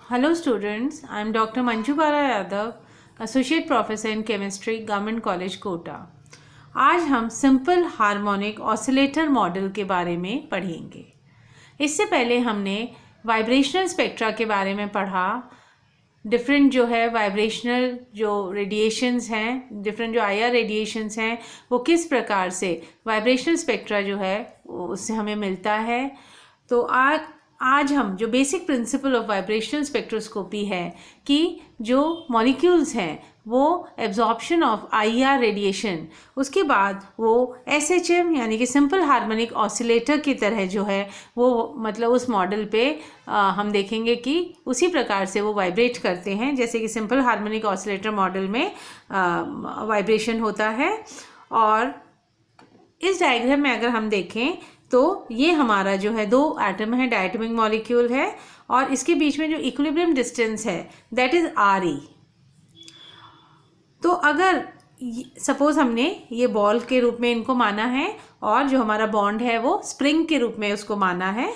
Hello students, I am Dr. Manju Bala Yadav, Associate Professor in Chemistry, Government College, Kota. आज हम simple harmonic oscillator model के बारे में पढ़ेंगे। इससे पहले हमने वाइब्रेशनल स्पेक्ट्रा के बारे में पढ़ा। डिफरेंट जो है वाइब्रेशनल जो रेडिएशंस हैं, डिफरेंट जो आईआर रेडिएशंस हैं, वो किस प्रकार से वाइब्रेशनल स्पेक्ट्रा जो है उससे हमें मिलता है। तो आज हम जो basic principle of vibrational spectroscopy है कि जो मॉलिक्यूल्स हैं वो एब्जॉर्प्शन ऑफ आईआर रेडिएशन, उसके बाद वो एसएचएम यानी कि सिंपल हार्मोनिक ऑसिलेटर की तरह जो है वो मतलब उस मॉडल पे हम देखेंगे कि उसी प्रकार से वो वाइब्रेट करते हैं जैसे कि सिंपल हार्मोनिक ऑसिलेटर मॉडल में वाइब्रेशन होता है। और इस डायग्राम में अगर हम देखें तो ये हमारा जो है दो एटम है, डायटोमिक मॉलिक्यूल है, और इसके बीच में जो इक्विलिब्रियम डिस्टेंस है दैट इज RE। तो अगर सपोज हमने ये बॉल के रूप में इनको माना है और जो हमारा बॉन्ड है वो स्प्रिंग के रूप में उसको माना है,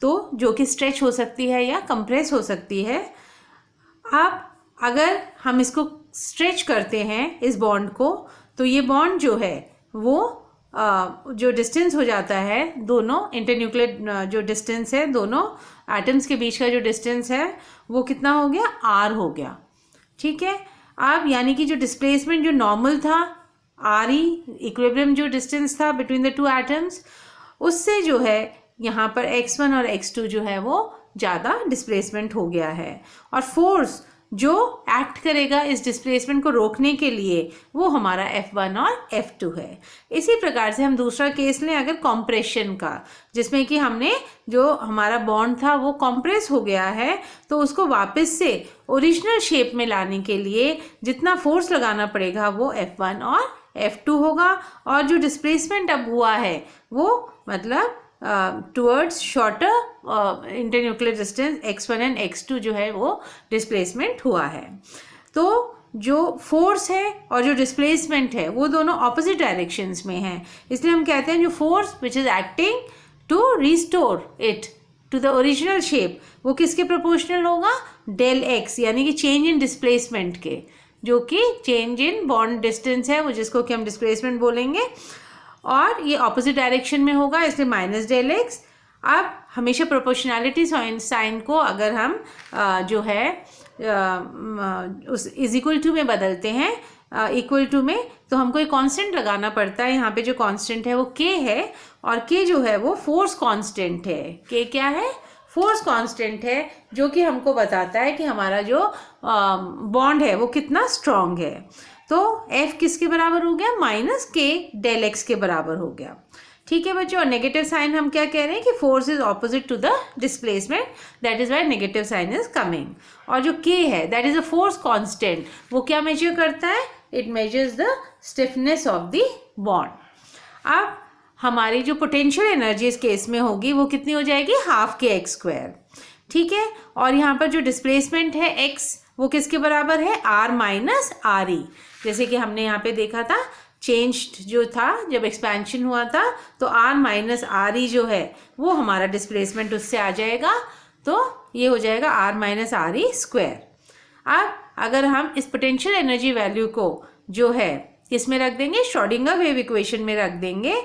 तो जो कि स्ट्रेच हो सकती है या कंप्रेस हो सकती है। अब अगर हम इसको स्ट्रेच करते हैं इस बॉन्ड को, तो ये बॉन्ड जो है वो जो डिस्टेंस हो जाता है, दोनों इंटरन्यूक्लियर जो डिस्टेंस है दोनों एटम्स के बीच का जो डिस्टेंस है वो कितना हो गया, R हो गया। ठीक है। अब यानी कि जो डिस्प्लेसमेंट जो नॉर्मल था RE, इक्विलिब्रियम जो डिस्टेंस था बिटवीन द टू एटम्स, उससे जो है यहाँ पर x1 और x2 जो है वो ज़्यादा डिस्प्लेसमेंट हो गया है। और फोर्स जो एक्ट करेगा इस डिस्प्लेसमेंट को रोकने के लिए वो हमारा F1 और F2 है। इसी प्रकार से हम दूसरा केस लें अगर कॉम्प्रेशन का, जिसमें कि हमने जो हमारा बॉन्ड था वो कॉम्प्रेस हो गया है, तो उसको वापस से ओरिजिनल शेप में लाने के लिए जितना फोर्स लगाना पड़ेगा वो F1 और F2 होगा। और जो डिस्प्लेसमेंट अब हुआ है वो मतलब towards shorter internuclear distance x1 and x2 जो है वो डिस्प्लेसमेंट हुआ है। तो जो फोर्स है और जो डिस्प्लेसमेंट है वो दोनों ऑपोजिट डायरेक्शंस में हैं, इसलिए हम कहते हैं जो force which is acting to restore it to the original shape वो किसके प्रोपोर्शनल होगा, डेल x, यानी कि चेंज इन डिस्प्लेसमेंट के, जो कि चेंज इन बॉन्ड डिस्टेंस है वो जिसको कि हम डिस्प्लेसमेंट बोलेंगे, और ये ऑपोजिट डायरेक्शन में होगा इसलिए माइनस डेल एक्स। अब हमेशा प्रोपोर्शनैलिटी साइन को अगर हम जो है उस इज इक्वल टू में बदलते हैं इक्वल टू में, तो हमको एक कांस्टेंट लगाना पड़ता है। यहाँ पे जो कांस्टेंट है वो k है, और k जो है वो फोर्स कांस्टेंट है। k क्या है, फोर्स कांस्टेंट है, जो कि हमको बताता है कि हमारा जो बॉन्ड है वो कितना स्ट्रॉन्ग है। तो F किसके बराबर हो गया, माइनस K डेल एक्स के बराबर हो गया। ठीक है बच्चों। और नेगेटिव साइन हम क्या कह रहे हैं कि force is opposite to the displacement, that is why negative sign is coming. और जो K है that is a force constant, वो क्या मेजर करता है, it measures the stiffness of the bond. अब हमारी जो पोटेंशियल एनर्जी इस केस में होगी वो कितनी हो जाएगी, हाफ kx²। ठीक है। और यहाँ पर जो डिस्प्लेसमेंट है x वो किसके बराबर है, R माइनस RE। जैसे कि हमने यहाँ पे देखा था चेंज जो था जब एक्सपेंशन हुआ था, तो R माइनस RE जो है वो हमारा डिस्प्लेसमेंट उससे आ जाएगा, तो ये हो जाएगा R माइनस RE²। अब अगर हम इस पोटेंशियल एनर्जी वैल्यू को जो है किसमें रख देंगे, श्रोडिंगर वेव इक्वेशन में रख देंगे,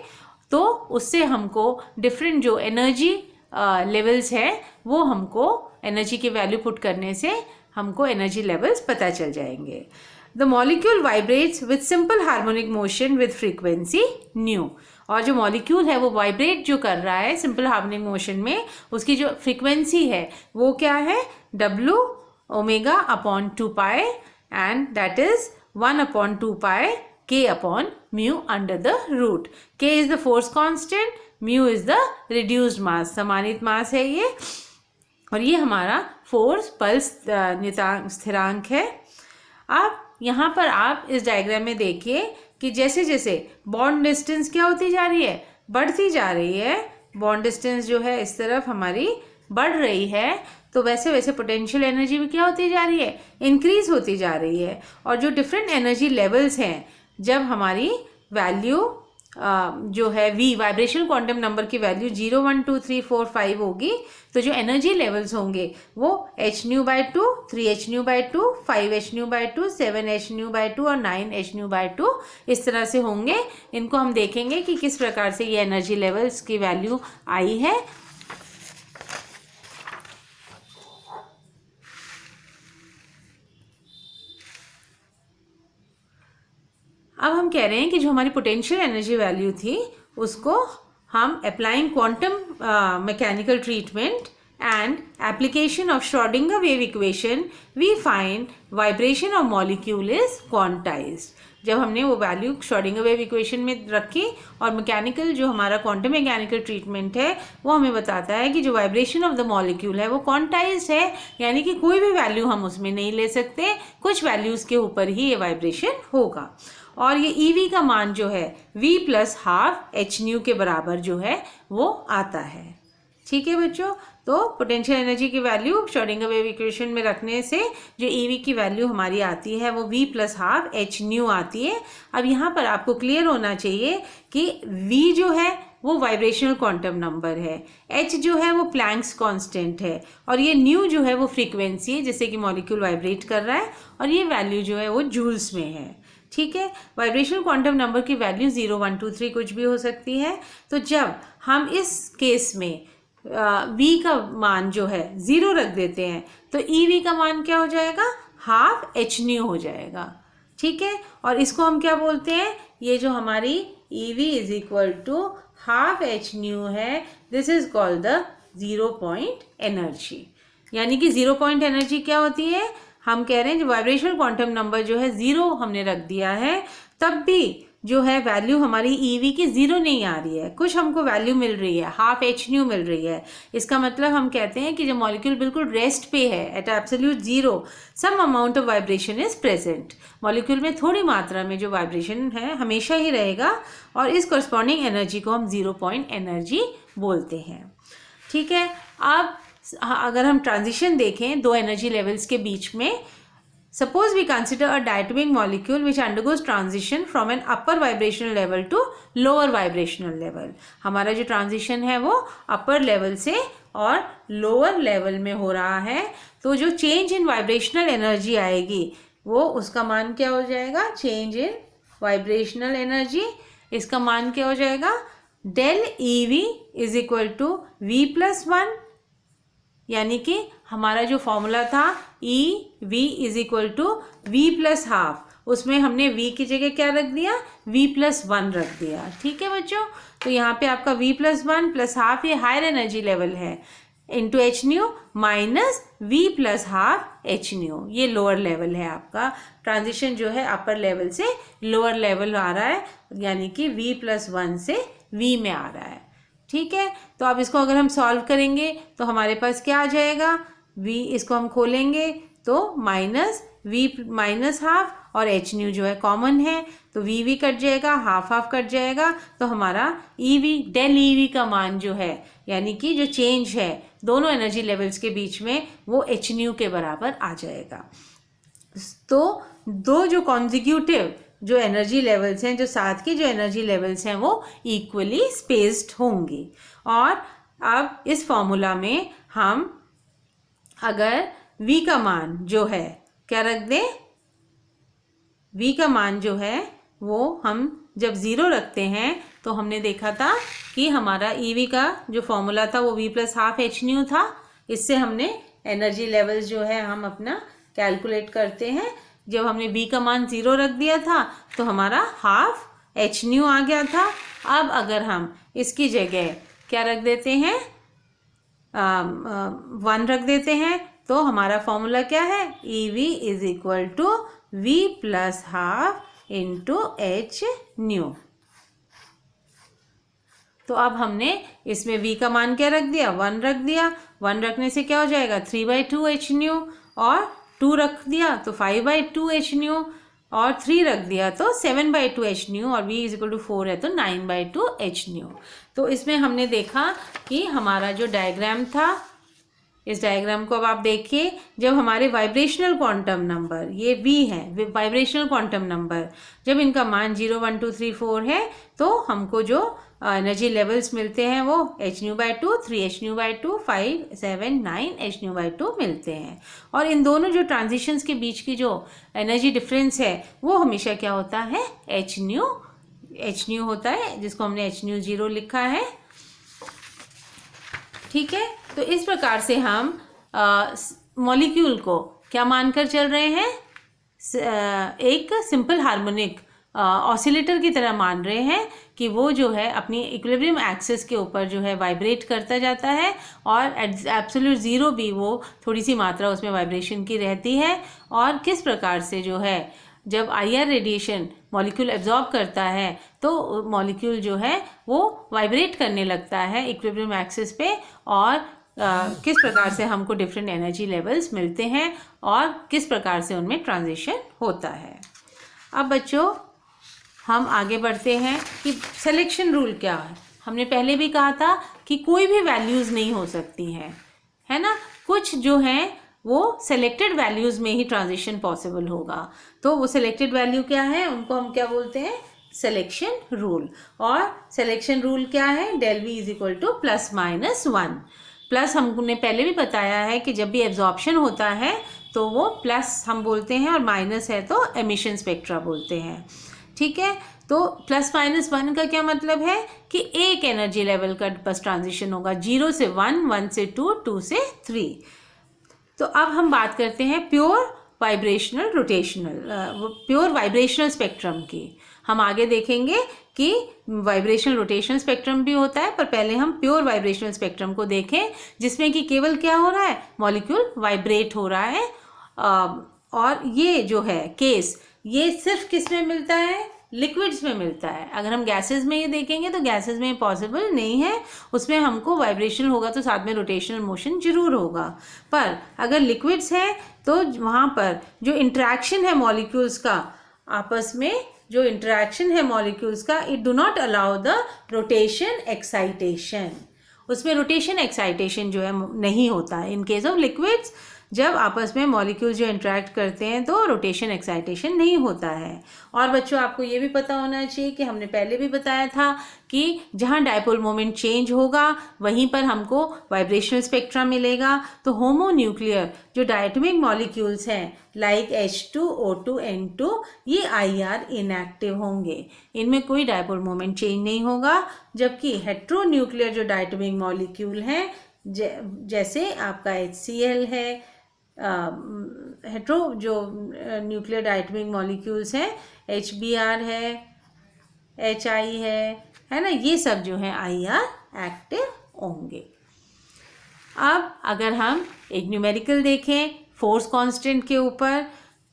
तो उससे हमको डिफरेंट जो एनर्जी लेवल्स हैं वो हमको एनर्जी की वैल्यू पुट करने से हमको एनर्जी लेवल्स पता चल जाएंगे। The molecule vibrates with simple harmonic motion with frequency new. और जो मॉलिक्यूल है वो वाइब्रेट जो कर रहा है सिंपल हार्मोनिक मोशन में, उसकी जो फ्रीक्वेंसी है वो क्या है, W omega upon 2π, and that is 1/2π K upon mu under the root. K is the force constant, mu is the reduced mass, समानित मास है ये, और ये हमारा फोर्स पल्स स्थिरांक है। अब यहाँ पर आप इस डायग्राम में देखिए कि जैसे जैसे बॉन्ड डिस्टेंस क्या होती जा रही है, बढ़ती जा रही है, बॉन्ड डिस्टेंस जो है इस तरफ हमारी बढ़ रही है, तो वैसे वैसे पोटेंशियल एनर्जी भी क्या होती जा रही है, इंक्रीज होती जा रही है। और जो डिफरेंट एनर्जी लेवल्स हैं, जब हमारी वैल्यू जो है V वाइब्रेशनल क्वांटम नंबर की वैल्यू 0 1 2 3 4 5 होगी, तो जो एनर्जी लेवल्स होंगे वो hν/2, 3hν/2, 5hν/2, 7hν/2 और 9hν/2 इस तरह से होंगे। इनको हम देखेंगे कि किस प्रकार से ये एनर्जी लेवल्स की वैल्यू आई है। अब हम कह रहे हैं कि जो हमारी पोटेंशियल एनर्जी वैल्यू थी उसको हम applying quantum mechanical treatment and application of Schrödinger wave equation we find vibration of molecule is quantized। जब हमने वो वैल्यू श्रोडिंगर वेव इक्वेशन में रखी और मैकेनिकल जो हमारा क्वांटम मैकेनिकल ट्रीटमेंट है वो हमें बताता है कि जो वाइब्रेशन ऑफ द मॉलिक्यूल है वो क्वांटाइज्ड है, यानी कि कोई भी वैल्यू हम उसमें नहीं ले सकते, कुछ वैल्यूज़ के ऊपर ही ये वाइब्रेशन होगा। और ये EV का मान जो है V + ½ hν के बराबर जो है वो आता है। ठीक है बच्चों, तो पोटेंशियल एनर्जी की वैल्यू श्रोडिंगर वेव इक्वेशन में रखने से जो EV की वैल्यू हमारी आती है वो V + ½ hν आती है। अब यहाँ पर आपको क्लियर होना चाहिए कि V जो है वो वाइब्रेशनल क्वांटम नंबर है, H जो है वो प्लैंक्स कांस्टेंट है और ये न्यू जो है वो फ्रीक्वेंसी है जिससे कि मॉलिक्यूल वाइब्रेट कर रहा है और ये वैल्यू जो है वो जूल्स में है। ठीक है, वाइब्रेशनल क्वांटम नंबर की वैल्यू 0 1 2 3 कुछ भी हो सकती है। तो जब हम इस केस में V का मान जो है 0 रख देते हैं तो EV का मान क्या हो जाएगा, ½ hν हो जाएगा। ठीक है, और इसको हम क्या बोलते हैं, ये जो हमारी EV = ½ hν है, this is called the 0 point energy. यानी कि 0 पॉइंट एनर्जी क्या होती है, हम कह रहे हैं जो वाइब्रेशनल क्वांटम नंबर जो है 0 हमने रख दिया है तब भी जो है वैल्यू हमारी EV की 0 नहीं आ रही है, कुछ हमको वैल्यू मिल रही है, ½ hν मिल रही है। इसका मतलब हम कहते हैं कि जो मॉलिक्यूल बिल्कुल रेस्ट पे है, at absolute 0 some amount of vibration is present. Molecule में थोड़ी मात्रा में जो वाइब्रेशन है हमेशा ही रहेगा और इस कॉरस्पॉन्डिंग एनर्जी को हम 0 पॉइंट एनर्जी बोलते हैं। ठीक है, अब अगर हम ट्रांजिशन देखें दो एनर्जी लेवल्स के बीच में, suppose we consider a diatomic molecule which undergoes transition from an upper vibrational level to lower vibrational level। हमारा जो ट्रांजिशन है वो अपर लेवल से और लोअर लेवल में हो रहा है, तो जो चेंज इन वाइब्रेशनल एनर्जी आएगी वो उसका मान क्या हो जाएगा, चेंज इन वाइब्रेशनल एनर्जी, इसका मान क्या हो जाएगा, del EV = V + 1। यानी कि हमारा जो फॉर्मूला था EV = V + ½ उसमें हमने V की जगह क्या रख दिया, V + 1 रख दिया। ठीक है बच्चों, तो यहाँ पे आपका V + 1 + ½ ये हायर एनर्जी लेवल है into hν minus V + ½ hν ये लोअर लेवल है। आपका ट्रांजिशन जो है अपर लेवल से लोअर लेवल आ रहा है, यानी कि V + 1 से V में आ रहा है। ठीक है, तो अब इसको अगर हम सॉल्व करेंगे तो हमारे पास क्या आ जाएगा, V इसको हम खोलेंगे तो माइनस V -½ और hν जो है कॉमन है तो V कट जाएगा, ½ कट जाएगा, तो हमारा EV del EV का मान जो है यानी कि जो चेंज है दोनों एनर्जी लेवल्स के बीच में वो hν के बराबर आ जाएगा। तो दो जो कॉन्जिक्यूटिव जो एनर्जी लेवल्स हैं, जो साथ की जो एनर्जी लेवल्स हैं वो इक्वली स्पेस्ड होंगी। और अब इस फॉर्मूला में हम अगर V का मान जो है क्या रख दें, V का मान जो है वो हम जब 0 रखते हैं तो हमने देखा था कि हमारा EV का जो फॉर्मूला था वो V + ½ hν था। इससे हमने एनर्जी लेवल्स जो है हम अपना कैलकुलेट करते हैं। जब हमने V का मान 0 रख दिया था तो हमारा ½ hν आ गया था। अब अगर हम इसकी जगह क्या रख देते हैं, 1 रख देते हैं तो हमारा फॉर्मूला क्या है, EV = V + ½ hν। तो अब हमने इसमें V का मान क्या रख दिया, 1 रख दिया। 1 रखने से क्या हो जाएगा, 3/2 hν और 2 रख दिया तो 5/2 hν और 3 रख दिया तो 7/2 hν और V = 4 है तो 9/2 hν। तो इसमें हमने देखा कि हमारा जो डायग्राम था इस डायग्राम को अब आप देखिए, जब हमारे वाइब्रेशनल क्वांटम नंबर ये V है, वाइब्रेशनल क्वांटम नंबर, जब इनका मान 0 1 2 3 4 है तो हमको जो एनर्जी लेवल्स मिलते हैं वो hν/2, 3hν/2, 5 7 9 hν/2 मिलते हैं। और इन दोनों जो ट्रांजिशंस के बीच की जो एनर्जी डिफरेंस है वो हमेशा क्या होता है, hν होता है, जिसको हमने hν0 लिखा है। ठीक है, तो इस प्रकार से हम मॉलिक्यूल को क्या मानकर चल रहे हैं, एक सिंपल हार्मोनिक ऑसिलेटर की तरह मान रहे हैं कि वो जो है अपनी इक्विलिब्रियम एक्सिस के ऊपर जो है वाइब्रेट करता जाता है और एट एब्सोल्यूट ज़ीरो भी वो थोड़ी सी मात्रा उसमें वाइब्रेशन की रहती है। और किस प्रकार से जो है जब IR रेडिएशन मॉलिक्यूल एब्जॉर्ब करता है तो मॉलिक्यूल जो है वो वाइब्रेट करने लगता है इक्विलिब्रियम एक्सिस पे, और किस प्रकार से हमको डिफरेंट एनर्जी लेवल्स मिलते हैं और किस प्रकार से उनमें ट्रांजिशन होता है। अब बच्चों हम आगे बढ़ते हैं कि सिलेक्शन रूल क्या है। हमने पहले भी कहा था कि कोई भी वैल्यूज़ नहीं हो सकती हैं, है ना, कुछ जो हैं वो सेलेक्टेड वैल्यूज़ में ही ट्रांजिशन पॉसिबल होगा। तो वो सेलेक्टेड वैल्यू क्या है, उनको हम क्या बोलते हैं, सिलेक्शन रूल। और सिलेक्शन रूल क्या है, ∇V = ±1। प्लस हमने पहले भी बताया है कि जब भी एब्जॉर्प्शन होता है तो वो प्लस हम बोलते हैं और माइनस है तो एमिशन स्पेक्ट्रा बोलते हैं। ठीक है, तो ±1 का क्या मतलब है कि एक एनर्जी लेवल का बस ट्रांजिशन होगा, 0 से 1, 1 से 2, 2 से 3। तो अब हम बात करते हैं प्योर वाइब्रेशनल स्पेक्ट्रम की। हम आगे देखेंगे कि वाइब्रेशनल रोटेशनल स्पेक्ट्रम भी होता है, पर पहले हम प्योर वाइब्रेशनल स्पेक्ट्रम को देखें, जिसमें कि केवल क्या हो रहा है, मॉलिक्यूल वाइब्रेट हो रहा है। और ये जो है केस, ये सिर्फ किस में मिलता है, लिक्विड्स में मिलता है। अगर हम गैसेस में ये देखेंगे तो गैसेस में पॉसिबल नहीं है, उसमें हमको वाइब्रेशन होगा तो साथ में रोटेशनल मोशन जरूर होगा। पर अगर लिक्विड्स है तो वहाँ पर जो इंटरेक्शन है मॉलिक्यूल्स का आपस में, जो इंटरेक्शन है मॉलिक्यूल्स का, it do not allow the rotation excitation. उसमें रोटेशन एक्साइटेशन जो है नहीं होता है इन केस ऑफ लिक्विड्स। जब आपस में मॉलिक्यूल्स जो इंटरेक्ट करते हैं तो रोटेशन एक्साइटेशन नहीं होता है। और बच्चों आपको ये भी पता होना चाहिए कि हमने पहले भी बताया था कि जहाँ डायपोल मोमेंट चेंज होगा वहीं पर हमको वाइब्रेशनल स्पेक्ट्रा मिलेगा। तो होमोन्यूक्लियर जो डायटोमिक मॉलिक्यूल्स हैं लाइक H2O2 N2, ये IR इनएक्टिव होंगे, इनमें कोई डायपोल मोमेंट चेंज नहीं होगा। जबकि हेट्रोन्यूक्लियर जो डायटोमिक मॉलिक्यूल हैं जैसे आपका HCl है, हेट्रो जो न्यूक्लियर डायटोमिक मॉलिक्यूल्स हैं HBr है, HI है ना, ये सब जो है IR एक्टिव होंगे। अब अगर हम एक न्यूमेरिकल देखें फोर्स कांस्टेंट के ऊपर,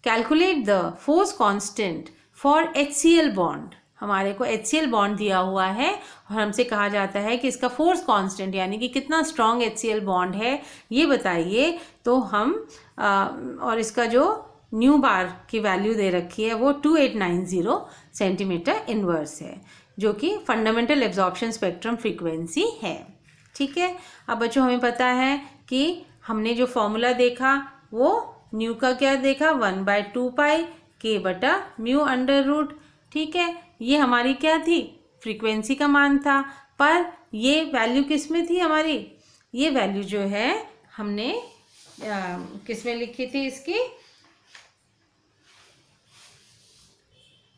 calculate the force constant for HCl bond. हमारे को HCl बॉन्ड दिया हुआ है और हमसे कहा जाता है कि इसका फोर्स कांस्टेंट यानी कि कितना स्ट्रॉन्ग HCl बॉन्ड है ये बताइए। तो हम और इसका जो न्यू बार की वैल्यू दे रखी है वो 2890 सेंटीमीटर इनवर्स है, जो कि फंडामेंटल एब्जॉर्प्शन स्पेक्ट्रम फ्रीक्वेंसी है। ठीक है, अब बच्चों हमें पता है कि हमने जो फॉर्मूला देखा वो न्यू का क्या देखा, 1/2 पाई K/μ√। ठीक है, ये हमारी क्या थी, फ्रीक्वेंसी का मान था। पर ये वैल्यू किस में थी हमारी, ये वैल्यू जो है हमने किस में लिखी थी इसकी,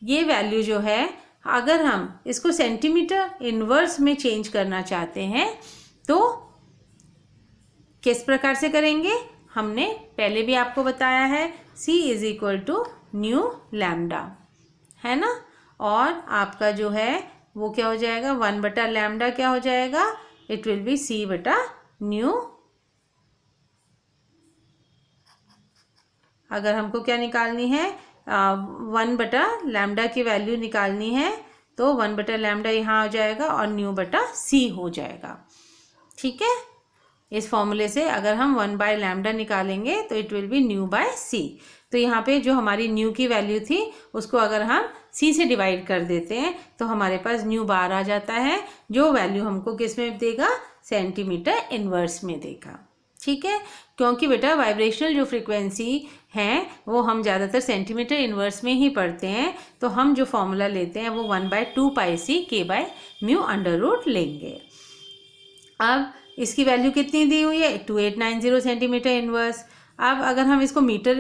ये वैल्यू जो है अगर हम इसको सेंटीमीटर इनवर्स में चेंज करना चाहते हैं तो किस प्रकार से करेंगे, हमने पहले भी आपको बताया है C = μ है ना। और आपका जो है वो क्या हो जाएगा, 1/λ क्या हो जाएगा, इट विल बी C/μ। अगर हमको क्या निकालनी है, 1/λ की वैल्यू निकालनी है तो 1/λ यहाँ हो जाएगा और μ/c हो जाएगा। ठीक है, इस फॉर्मूले से अगर हम 1/λ निकालेंगे तो इट विल बी μ/c। तो यहाँ पे जो हमारी न्यू की वैल्यू थी उसको अगर हम c से डिवाइड कर देते हैं तो हमारे पास न्यू बार आ जाता है, जो वैल्यू हमको किस में देगा, सेंटीमीटर इनवर्स में देगा। ठीक है, क्योंकि बेटा वाइब्रेशनल जो फ्रीक्वेंसी हैं वो हम ज़्यादातर सेंटीमीटर इन्वर्स में ही पढ़ते हैं, तो हम जो फॉर्मूला लेते हैं वो 1/2πc/k/μ लेंगे। अब इसकी वैल्यू कितनी दी हुई है, 2890 सेंटीमीटर इन्वर्स। अब अगर हम इसको मीटर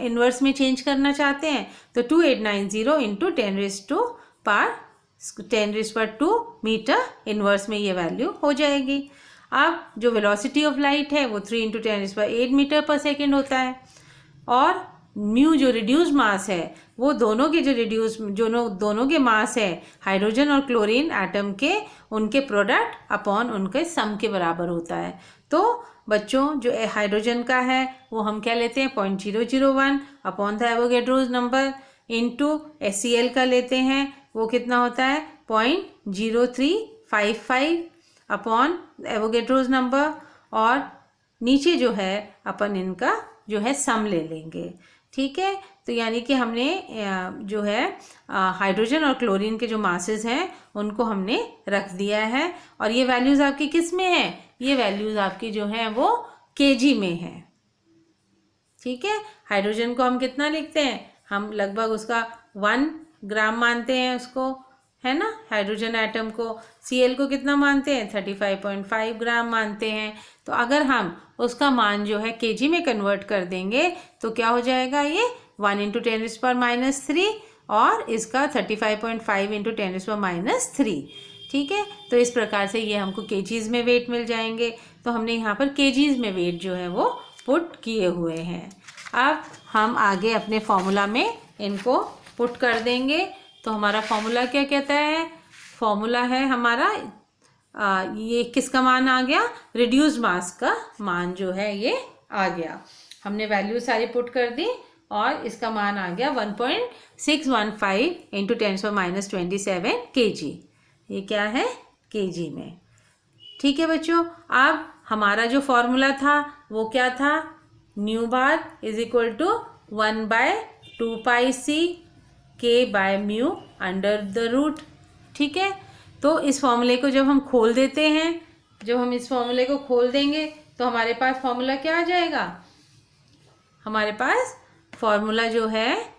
इन्वर्स में चेंज करना चाहते हैं तो 2890 इंटू 10⁻²⁰ मीटर इन्वर्स में ये वैल्यू हो जाएगी। अब जो वेलोसिटी ऑफ लाइट है वो 3 × 10⁸ मीटर पर सेकेंड होता है, और म्यू जो रिड्यूस मास है वो दोनों के मास है हाइड्रोजन और क्लोरीन एटम के, उनके प्रोडक्ट अपॉन उनके सम के बराबर होता है। तो बच्चों जो हाइड्रोजन का है वो हम क्या लेते हैं 0.001 upon the Avogadro's number, into HCl का लेते हैं वो कितना होता है 0.0355 अपॉन एवोगैड्रोस नंबर, और नीचे जो है अपन इनका जो है सम ले लेंगे। ठीक है, तो यानी कि हमने जो है हाइड्रोजन और क्लोरीन के जो मासेस हैं उनको हमने रख दिया है, और ये वैल्यूज़ आपकी किस में है, ये वैल्यूज़ आपकी जो हैं वो केजी में है। ठीक है, हाइड्रोजन को हम कितना लिखते हैं, हम लगभग उसका 1 ग्राम मानते हैं उसको, है ना, हाइड्रोजन एटम को। Cl को कितना मानते हैं 35.5 ग्राम मानते हैं। तो अगर हम उसका मान जो है केजी में कन्वर्ट कर देंगे तो क्या हो जाएगा, ये 1 × 10⁻³ और इसका 35.5 × 10⁻³। ठीक है, तो इस प्रकार से ये हमको केजीज़ में वेट मिल जाएंगे। तो हमने यहाँ पर केजीज़ में वेट जो है वो पुट किए हुए हैं। अब हम आगे अपने फॉर्मूला में इनको पुट कर देंगे। तो हमारा फॉर्मूला क्या कहता है, फॉर्मूला है हमारा ये किसका मान आ गया, रिड्यूस मास का मान जो है ये आ गया। हमने वैल्यू सारी पुट कर दी और इसका मान आ गया 1.615 × 10⁻27 kg। ये क्या है केजी में। ठीक है बच्चों, अब हमारा जो फॉर्मूला था वो क्या था, nu bar is equal to 1/2πc/k/μ ठीक है, तो इस फॉर्मूले को जब हम खोल देते हैं, जब हम इस फॉर्मूले को खोल देंगे तो हमारे पास फॉर्मूला क्या आ जाएगा, हमारे पास फॉर्मूला जो है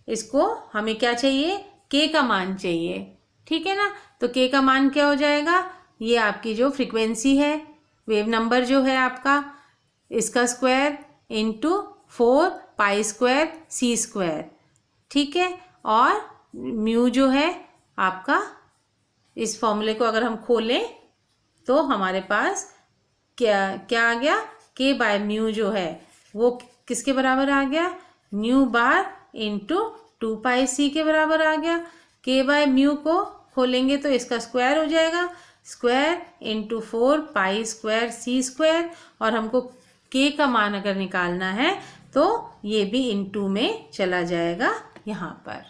इसको हमें क्या चाहिए, के का मान चाहिए। ठीक है ना, तो के का मान क्या हो जाएगा, ये आपकी जो फ्रीक्वेंसी है, वेव नंबर जो है आपका, इसका स्क्वायर इंटू 4π²c²। ठीक है, और म्यू जो है आपका, इस फॉर्मूले को अगर हम खोलें तो हमारे पास क्या आ गया, k/μ जो है वो किसके बराबर आ गया, न्यू बार इंटू 2πc के बराबर आ गया। k/μ को खोलेंगे तो इसका स्क्वायर हो जाएगा, स्क्वायर इंटू 4π²c², और हमको k का मान अगर निकालना है तो ये भी इंटू में चला जाएगा यहाँ पर।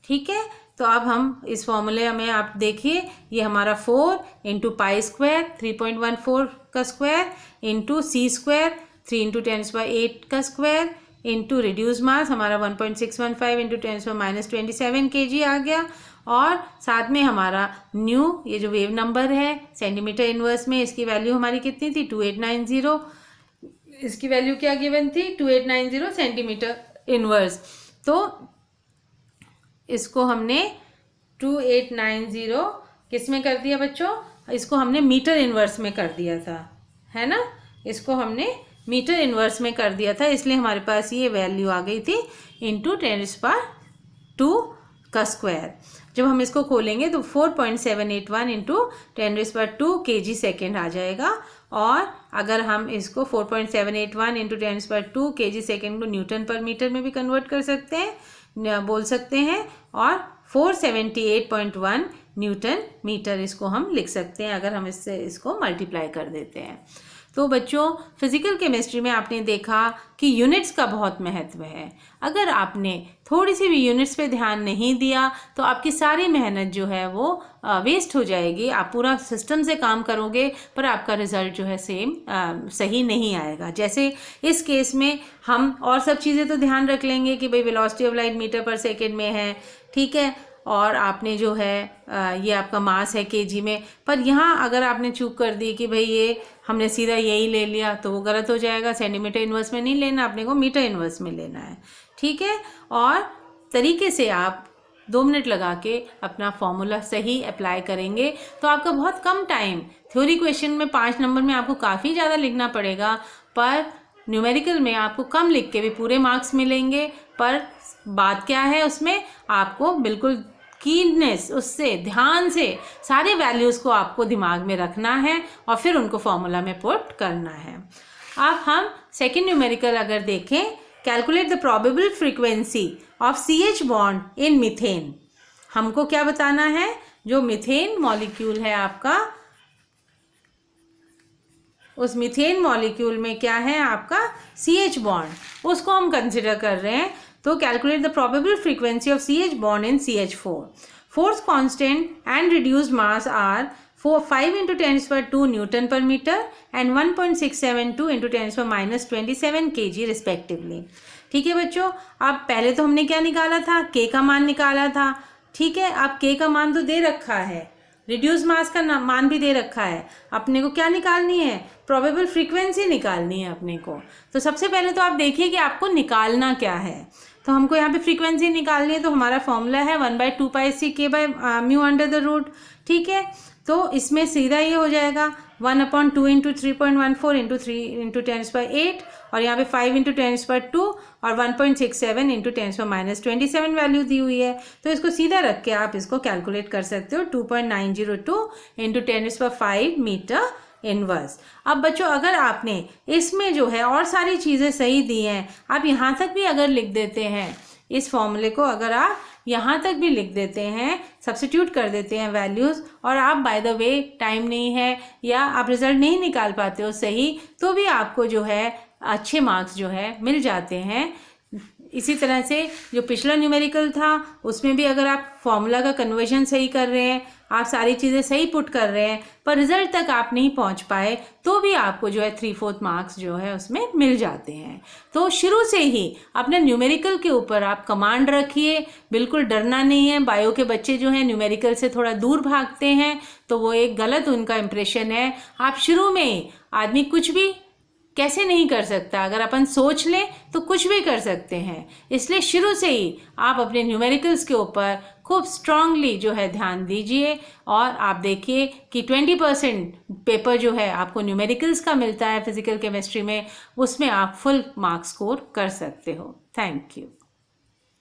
ठीक है, तो अब हम इस फॉर्मूले में आप देखिए, ये हमारा 4 × π² 3.14 का स्क्वायर इंटू c² 3 × 10⁸ का स्क्वायर इंटू रिड्यूस मास हमारा 1.615 × 10⁻27 kg आ गया, और साथ में हमारा न्यू ये जो वेव नंबर है सेंटीमीटर इन्वर्स में, इसकी वैल्यू हमारी कितनी थी 2890, इसकी वैल्यू क्या गिवन थी 2890 सेंटीमीटर इन्वर्स। तो इसको हमने 2890 किस में कर दिया बच्चों, इसको हमने मीटर इन्वर्स में कर दिया था, है ना, इसको हमने मीटर इन्वर्स में कर दिया था, इसलिए हमारे पास ये वैल्यू आ गई थी इंटू 10⁻² का स्क्वायर। जब हम इसको खोलेंगे तो 4.781 × 10⁻² kg सेकेंड आ जाएगा, और अगर हम इसको 4.781 × 10⁻² kg सेकेंड को न्यूटन पर मीटर में भी कन्वर्ट कर सकते हैं, बोल सकते हैं, और 478.1 न्यूटन मीटर इसको हम लिख सकते हैं अगर हम इससे इसको मल्टीप्लाई कर देते हैं। तो बच्चों फिज़िकल केमिस्ट्री में आपने देखा कि यूनिट्स का बहुत महत्व है। अगर आपने थोड़ी सी भी यूनिट्स पे ध्यान नहीं दिया तो आपकी सारी मेहनत जो है वो वेस्ट हो जाएगी। आप पूरा सिस्टम से काम करोगे पर आपका रिज़ल्ट जो है सही नहीं आएगा। जैसे इस केस में हम और सब चीज़ें तो ध्यान रख लेंगे कि भाई वेलोसिटी ऑफ लाइट मीटर पर सेकेंड में है, ठीक है, और आपने जो है ये आपका मास है केजी में, पर यहाँ अगर आपने चूक कर दी कि भाई ये हमने सीधा यही ले लिया तो वो गलत हो जाएगा। सेंटीमीटर इन्वर्स में नहीं लेना, अपने को मीटर इन्वर्स में लेना है, ठीक है। और तरीके से आप 2 मिनट लगा के अपना फॉर्मूला सही अप्लाई करेंगे तो आपका बहुत कम टाइम, थ्योरी क्वेश्चन में 5 नंबर में आपको काफ़ी ज़्यादा लिखना पड़ेगा, पर न्यूमेरिकल में आपको कम लिख के भी पूरे मार्क्स मिलेंगे। पर बात क्या है, उसमें आपको बिल्कुल कीननेस, उससे ध्यान से सारे वैल्यूज़ को आपको दिमाग में रखना है और फिर उनको फॉर्मूला में पुट करना है। अब हम सेकेंड न्यूमेरिकल अगर देखें, calculate the probable frequency of CH bond in methane. हमको क्या बताना है, जो मीथेन मॉलिक्यूल है आपका, उस मीथेन मॉलिक्यूल में क्या है आपका CH बॉन्ड, उसको हम कंसिडर कर रहे हैं। तो calculate the probable frequency of CH bond in CH4। Force constant and reduced mass are 5 × 10⁻² newton पर मीटर एंड 1.672 × 10⁻27 kg रिस्पेक्टिवली। ठीक है बच्चों, अब पहले तो हमने क्या निकाला था, K का मान निकाला था, ठीक है। अब K का मान तो दे रखा है, रिड्यूस मास का मान भी दे रखा है, अपने को क्या निकालनी है, प्रोबेबल फ्रीक्वेंसी निकालनी है अपने को। तो सबसे पहले तो आप देखिए कि आपको निकालना क्या है। तो हमको यहाँ पे फ्रीक्वेंसी निकालनी है, तो हमारा फॉर्मूला है 1/2πc K/μ², ठीक है। तो इसमें सीधा ये हो जाएगा 1/2 × 3.14 × 3 × 10⁸, और यहाँ पे 5 × 10⁻² और 1.67 × 10⁻27 वैल्यू दी हुई है। तो इसको सीधा रख के आप इसको कैलकुलेट कर सकते हो, 2.902 × 10⁵ मीटर इनवर्स। अब बच्चों अगर आपने इसमें जो है और सारी चीज़ें सही दी हैं, आप यहाँ तक भी अगर लिख देते हैं, इस फॉर्मूले को अगर आप यहाँ तक भी लिख देते हैं, सब्स्टिट्यूट कर देते हैं वैल्यूज़, और आप बाय द वे टाइम नहीं है या आप रिज़ल्ट नहीं निकाल पाते हो सही, तो भी आपको जो है अच्छे मार्क्स जो है मिल जाते हैं। इसी तरह से जो पिछला न्यूमेरिकल था उसमें भी अगर आप फॉर्मूला का कन्वर्जन सही कर रहे हैं, आप सारी चीज़ें सही पुट कर रहे हैं, पर रिज़ल्ट तक आप नहीं पहुंच पाए, तो भी आपको जो है 3/4 मार्क्स जो है उसमें मिल जाते हैं। तो शुरू से ही अपने न्यूमेरिकल के ऊपर आप कमांड रखिए, बिल्कुल डरना नहीं है। बायो के बच्चे जो हैं न्यूमेरिकल से थोड़ा दूर भागते हैं, तो वो एक गलत उनका इम्प्रेशन है। आप शुरू में आदमी कुछ भी कैसे नहीं कर सकता, अगर अपन सोच लें तो कुछ भी कर सकते हैं। इसलिए शुरू से ही आप अपने न्यूमेरिकल्स के ऊपर खूब स्ट्रांगली जो है ध्यान दीजिए, और आप देखिए कि 20% पेपर जो है आपको न्यूमेरिकल्स का मिलता है फिजिकल केमिस्ट्री में, उसमें आप फुल मार्क्स स्कोर कर सकते हो। Thank you.